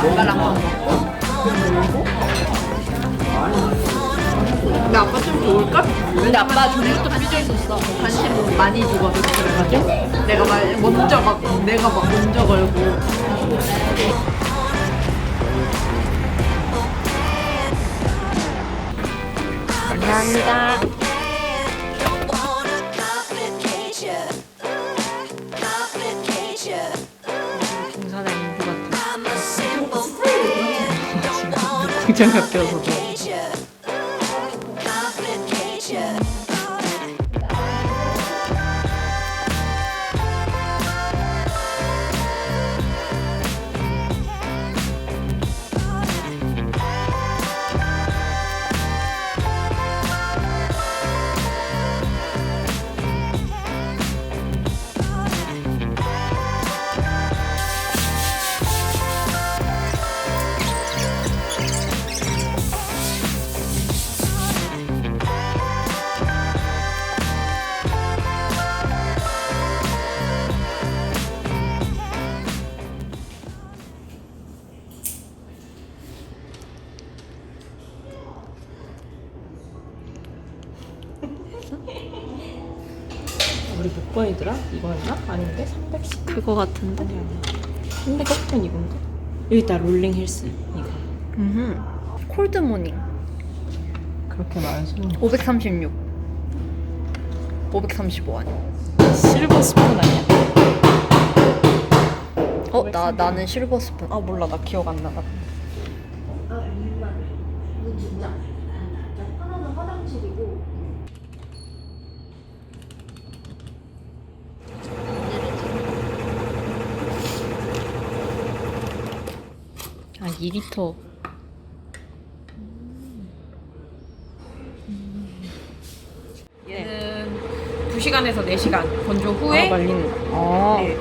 오늘 아빠랑 밥 먹고 놀고. 근데 아빠 좀 좋을까? 근데 아빠 전부터 삐져 있었어. 관심 많이 주거든. 그래가지고 내가 막 먼저 걸고. 감사합니다. 공산의 인부 같아. 공장 같아서. 우리 몇 번이더라? 이거였나? 아닌데? 310? 그거 같은데? 아니 아니 300번 이건가? 여기 있다 롤링 힐스 이거 콜드 모닝 그렇게 말해서 536 535원. 실버 스푼 아니야? 나는 실버 스푼. 아 몰라 나 기억 안 나나 하나는 화장실이고. 아 2리터 얘는 2시간에서 4시간 건조 후에 말린. 네,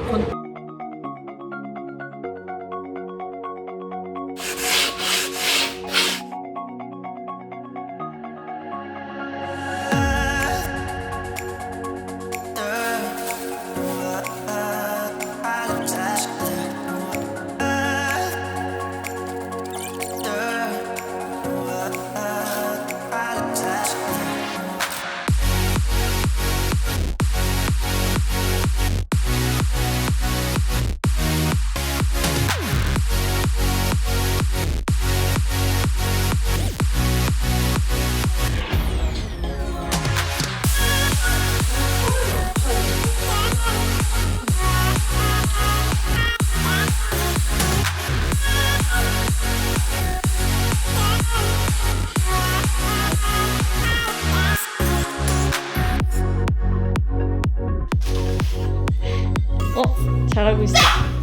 잘하고 있어.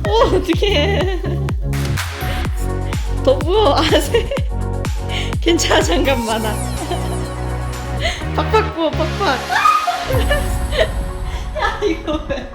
오 어떡해. 더 부어. 괜찮아 장갑 많아. 팍팍 부어 팍팍. 야 이거 왜?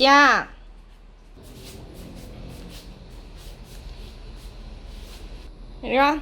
먹자. 이리 와.